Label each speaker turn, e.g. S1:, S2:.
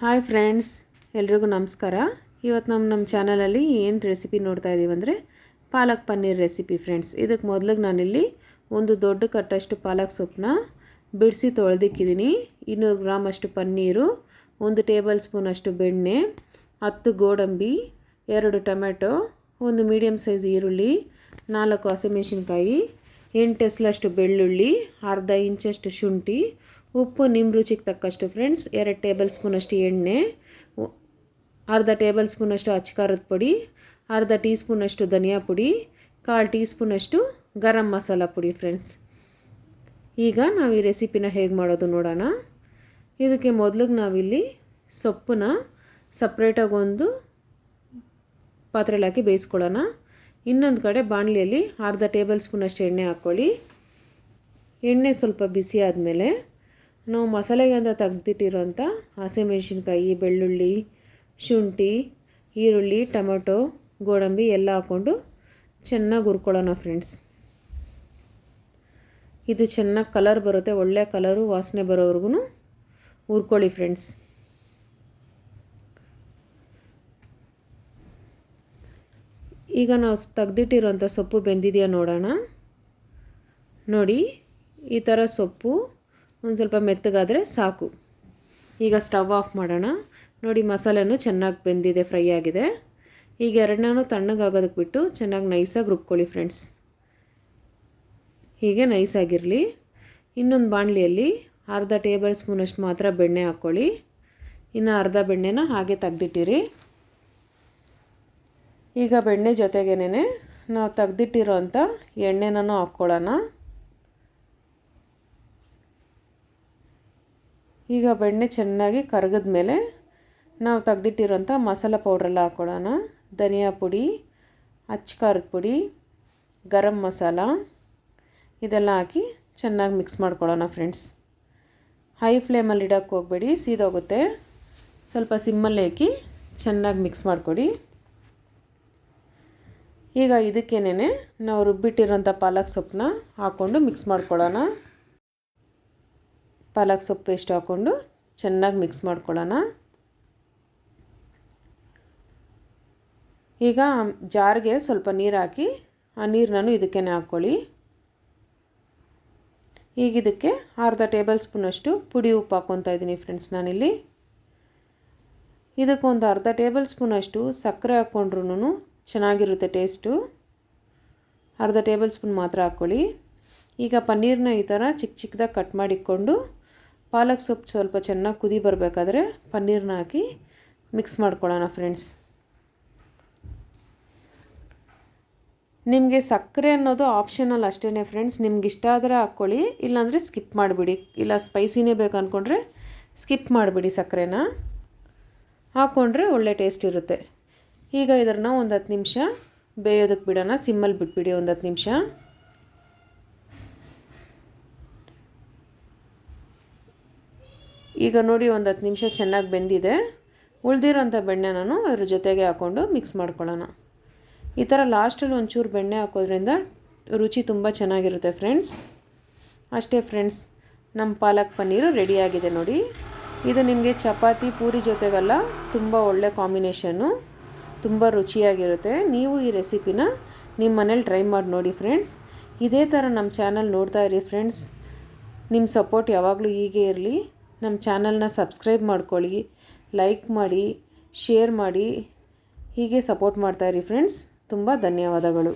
S1: Hi friends, ಎಲ್ರಿಗೂ ನಮಸ್ಕಾರ. ಇವತ್ತು ನಮ್ಮ ಚಾನಲಲ್ಲಿ ಏನು ರೆಸಿಪಿ ನೋಡ್ತಾ ಇದ್ದೀವಿ ಅಂದರೆ ಪಾಲಕ್ ಪನ್ನೀರ್ ರೆಸಿಪಿ ಫ್ರೆಂಡ್ಸ್. ಇದಕ್ಕೆ ಮೊದಲಿಗೆ ನಾನಿಲ್ಲಿ ಒಂದು ದೊಡ್ಡ ಕಟ್ಟಷ್ಟು ಪಾಲಕ್ ಸೊಪ್ಪನ್ನ ಬಿಡಿಸಿ ತೊಳೆದಿಕ್ಕಿದ್ದೀನಿ. 200 ಗ್ರಾಮ್ ಅಷ್ಟು ಪನ್ನೀರು, 1 ಟೇಬಲ್ ಸ್ಪೂನ್ ಅಷ್ಟು ಬೆಣ್ಣೆ, 10 ಗೋಡಂಬಿ, 2 ಟೊಮೆಟೊ, 1 ಮೀಡಿಯಮ್ ಸೈಜ್ ಈರುಳ್ಳಿ, 4 ಹಸಿಮೆಣಸಿನ್ಕಾಯಿ, 8 ಎಸಳಷ್ಟು ಬೆಳ್ಳುಳ್ಳಿ, ಅರ್ಧ ಇಂಚಷ್ಟು ಶುಂಠಿ, ಉಪ್ಪು ನಿಮ್ಮ ರುಚಿಗೆ ತಕ್ಕಷ್ಟು ಫ್ರೆಂಡ್ಸ್, 2 ಟೇಬಲ್ ಸ್ಪೂನ್ ಅಷ್ಟು ಎಣ್ಣೆ, ಅರ್ಧ ಟೇಬಲ್ ಸ್ಪೂನ್ ಅಷ್ಟು ಅಚ್ಚಕಾರದ ಪುಡಿ, ಅರ್ಧ ಟೀ ಸ್ಪೂನ್ ಅಷ್ಟು ಧನಿಯಾ ಪುಡಿ, 1/4 ಟೀ ಸ್ಪೂನ್ ಅಷ್ಟು ಗರಂ ಮಸಾಲ ಪುಡಿ ಫ್ರೆಂಡ್ಸ್. ಈಗ ನಾವು ಈ ರೆಸಿಪಿನ ಹೇಗೆ ಮಾಡೋದು ನೋಡೋಣ. ಇದಕ್ಕೆ ಮೊದಲಿಗೆ ನಾವಿಲ್ಲಿ ಸೊಪ್ಪನ್ನ ಸಪ್ರೇಟಾಗಿ ಒಂದು ಪಾತ್ರೆಯಲ್ಲಿ ಹಾಕಿ ಬೇಯಿಸ್ಕೊಳ್ಳೋಣ. ಇನ್ನೊಂದು ಕಡೆ ಬಾಣಲಿಯಲ್ಲಿ ಅರ್ಧ ಟೇಬಲ್ ಸ್ಪೂನ್ ಅಷ್ಟು ಎಣ್ಣೆ ಹಾಕ್ಕೊಳ್ಳಿ. ಎಣ್ಣೆ ಸ್ವಲ್ಪ ಬಿಸಿ ಆದಮೇಲೆ ನಾವು ಮಸಾಲೆಗೆ ಅಂತ ತೆಗೆದಿಟ್ಟಿರೋಂಥ ಹಸಿಮೆಣಸಿನ್ಕಾಯಿ, ಬೆಳ್ಳುಳ್ಳಿ, ಶುಂಠಿ, ಈರುಳ್ಳಿ, ಟೊಮೆಟೊ, ಗೋಡಂಬಿ ಎಲ್ಲ ಹಾಕ್ಕೊಂಡು ಚೆನ್ನಾಗಿ ಹುರ್ಕೊಳ್ಳೋಣ ಫ್ರೆಂಡ್ಸ್. ಇದು ಚೆನ್ನಾಗಿ ಕಲರ್ ಬರುತ್ತೆ, ಒಳ್ಳೆ ಕಲರು ವಾಸನೆ ಬರೋವರೆಗೂ ಹುರ್ಕೊಳ್ಳಿ ಫ್ರೆಂಡ್ಸ್. ಈಗ ನಾವು ತೆಗೆದಿಟ್ಟಿರೋಂಥ ಸೊಪ್ಪು ಬೆಂದಿದೆಯಾ ನೋಡೋಣ. ನೋಡಿ, ಈ ಥರ ಸೊಪ್ಪು ಒಂದು ಸ್ವಲ್ಪ ಮೆತ್ತಗಾದರೆ ಸಾಕು. ಈಗ ಸ್ಟವ್ ಆಫ್ ಮಾಡೋಣ. ನೋಡಿ, ಮಸಾಲೆನೂ ಚೆನ್ನಾಗಿ ಬೆಂದಿದೆ, ಫ್ರೈ ಆಗಿದೆ. ಈಗ ಎರಡನ್ನೂ ತಣ್ಣಗಾಗೋದಕ್ಕೆ ಬಿಟ್ಟು ಚೆನ್ನಾಗಿ ನೈಸಾಗಿ ರುಬ್ಕೊಳ್ಳಿ ಫ್ರೆಂಡ್ಸ್. ಹೀಗೆ ನೈಸಾಗಿರಲಿ. ಇನ್ನೊಂದು ಬಾಣಲಿಯಲ್ಲಿ ಅರ್ಧ ಟೇಬಲ್ ಸ್ಪೂನಷ್ಟು ಮಾತ್ರ ಬೆಣ್ಣೆ ಹಾಕ್ಕೊಳ್ಳಿ. ಇನ್ನು ಅರ್ಧ ಬೆಣ್ಣೆನ ಹಾಗೆ ತೆಗೆದಿಟ್ಟಿರಿ. ಈಗ ಬೆಣ್ಣೆ ಜೊತೆಗೇನೆ ನಾವು ತೆಗೆದಿಟ್ಟಿರೋಂಥ ಎಣ್ಣೆನೂ ಹಾಕ್ಕೊಳ್ಳೋಣ. ಈಗ ಬೆಣ್ಣೆ ಚೆನ್ನಾಗಿ ಕರಗಿದ ಮೇಲೆ ನಾವು ತೆಗೆದಿಟ್ಟಿರೋಂಥ ಮಸಾಲ ಪೌಡ್ರೆಲ್ಲ ಹಾಕ್ಕೊಳ್ಳೋಣ. ಧನಿಯಾ ಪುಡಿ, ಅಚ್ಚಕಾರದ ಪುಡಿ, ಗರಂ ಮಸಾಲ ಇದೆಲ್ಲ ಹಾಕಿ ಚೆನ್ನಾಗಿ ಮಿಕ್ಸ್ ಮಾಡ್ಕೊಳ್ಳೋಣ ಫ್ರೆಂಡ್ಸ್. ಹೈ ಫ್ಲೇಮಲ್ಲಿ ಇಡೋಕ್ಕೆ ಹೋಗಬೇಡಿ, ಸೀದೋಗುತ್ತೆ. ಸ್ವಲ್ಪ ಸಿಮ್ಮಲ್ಲಿ ಹಾಕಿ ಚೆನ್ನಾಗಿ ಮಿಕ್ಸ್ ಮಾಡಿಕೊಡಿ. ಈಗ ಇದಕ್ಕೇನೆ ನಾವು ರುಬ್ಬಿಟ್ಟಿರೋಂಥ ಪಾಲಕ್ ಸೊಪ್ಪನ್ನ ಹಾಕ್ಕೊಂಡು ಮಿಕ್ಸ್ ಮಾಡ್ಕೊಳ್ಳೋಣ. ಪಾಲಕ್ ಸೊಪ್ಪು ಪೇಸ್ಟ್ ಹಾಕ್ಕೊಂಡು ಚೆನ್ನಾಗಿ ಮಿಕ್ಸ್ ಮಾಡ್ಕೊಳ್ಳೋಣ. ಈಗ ಜಾರ್ಗೆ ಸ್ವಲ್ಪ ನೀರು ಹಾಕಿ ಆ ನೀರನ್ನು ಇದಕ್ಕೆ ಹಾಕ್ಕೊಳ್ಳಿ. ಈಗ ಇದಕ್ಕೆ ಅರ್ಧ ಟೇಬಲ್ ಸ್ಪೂನಷ್ಟು ಪುಡಿ ಉಪ್ಪು ಹಾಕ್ಕೊತಾ ಇದ್ದೀನಿ ಫ್ರೆಂಡ್ಸ್ ನಾನಿಲ್ಲಿ. ಇದಕ್ಕೊಂದು ಅರ್ಧ ಟೇಬಲ್ ಸ್ಪೂನಷ್ಟು ಸಕ್ಕರೆ ಹಾಕ್ಕೊಂಡ್ರೂ ಚೆನ್ನಾಗಿರುತ್ತೆ ಟೇಸ್ಟು. ಅರ್ಧ ಟೇಬಲ್ ಸ್ಪೂನ್ ಮಾತ್ರ ಹಾಕ್ಕೊಳ್ಳಿ. ಈಗ ಪನ್ನೀರನ್ನ ಈ ಥರ ಚಿಕ್ಕ ಚಿಕ್ಕದಾಗಿ ಕಟ್ ಮಾಡಿಕೊಂಡು ಪಾಲಕ್ ಸೊಪ್ಪು ಸ್ವಲ್ಪ ಚೆನ್ನಾಗಿ ಕುದಿ ಬರಬೇಕಾದ್ರೆ ಪನ್ನೀರನ್ನ ಹಾಕಿ ಮಿಕ್ಸ್ ಮಾಡ್ಕೊಳ್ಳೋಣ ಫ್ರೆಂಡ್ಸ್. ನಿಮಗೆ ಸಕ್ಕರೆ ಅನ್ನೋದು ಆಪ್ಷನಲ್ ಅಷ್ಟೇ ಫ್ರೆಂಡ್ಸ್. ನಿಮ್ಗೆ ಇಷ್ಟ ಆದರೆ ಹಾಕ್ಕೊಳ್ಳಿ, ಇಲ್ಲಾಂದರೆ ಸ್ಕಿಪ್ ಮಾಡಿಬಿಡಿ. ಇಲ್ಲ ಸ್ಪೈಸಿನೇ ಬೇಕು ಅಂದ್ಕೊಂಡ್ರೆ ಸ್ಕಿಪ್ ಮಾಡಿಬಿಡಿ. ಸಕ್ಕರೆನ ಹಾಕ್ಕೊಂಡ್ರೆ ಒಳ್ಳೆ ಟೇಸ್ಟ್ ಇರುತ್ತೆ. ಈಗ ಇದನ್ನು ಒಂದು 10 ನಿಮಿಷ ಬೇಯೋದಕ್ಕೆ ಬಿಡೋಣ. ಸಿಮ್ಮಲ್ಲಿ ಬಿಟ್ಬಿಡಿ ಒಂದು 10 ನಿಮಿಷ. ಈಗ ನೋಡಿ, ಒಂದು 10 ನಿಮಿಷ ಚೆನ್ನಾಗಿ ಬೆಂದಿದೆ. ಉಳಿದಿರೋಂಥ ಬೆಣ್ಣೆ ನಾನು ಅದ್ರ ಜೊತೆಗೆ ಹಾಕ್ಕೊಂಡು ಮಿಕ್ಸ್ ಮಾಡ್ಕೊಳ್ಳೋಣ. ಈ ಥರ ಲಾಸ್ಟಲ್ಲಿ ಒಂಚೂರು ಬೆಣ್ಣೆ ಹಾಕೋದ್ರಿಂದ ರುಚಿ ತುಂಬ ಚೆನ್ನಾಗಿರುತ್ತೆ ಫ್ರೆಂಡ್ಸ್. ಅಷ್ಟೇ ಫ್ರೆಂಡ್ಸ್, ನಮ್ಮ ಪಾಲಕ್ ಪನ್ನೀರು ರೆಡಿಯಾಗಿದೆ ನೋಡಿ. ಇದು ನಿಮಗೆ ಚಪಾತಿ, ಪೂರಿ ಜೊತೆಗೆಲ್ಲ ತುಂಬ ಒಳ್ಳೆ ಕಾಂಬಿನೇಷನ್ನು, ತುಂಬ ರುಚಿಯಾಗಿರುತ್ತೆ. ನೀವು ಈ ರೆಸಿಪಿನ ನಿಮ್ಮ ಮನೇಲಿ ಟ್ರೈ ಮಾಡಿ ನೋಡಿ ಫ್ರೆಂಡ್ಸ್. ಇದೇ ಥರ ನಮ್ಮ ಚಾನಲ್ ನೋಡ್ತಾ ಇರಿ ಫ್ರೆಂಡ್ಸ್. ನಿಮ್ಮ ಸಪೋರ್ಟ್ ಯಾವಾಗಲೂ ಹೀಗೆ ಇರಲಿ. ನಮ್ಮ ಚಾನಲ್ನ ಸಬ್ಸ್ಕ್ರೈಬ್ ಮಾಡ್ಕೊಳ್ಳಿ, ಲೈಕ್ ಮಾಡಿ, ಶೇರ್ ಮಾಡಿ, ಹೀಗೆ ಸಪೋರ್ಟ್ ಮಾಡ್ತಾಯಿರಿ ಫ್ರೆಂಡ್ಸ್. ತುಂಬ ಧನ್ಯವಾದಗಳು.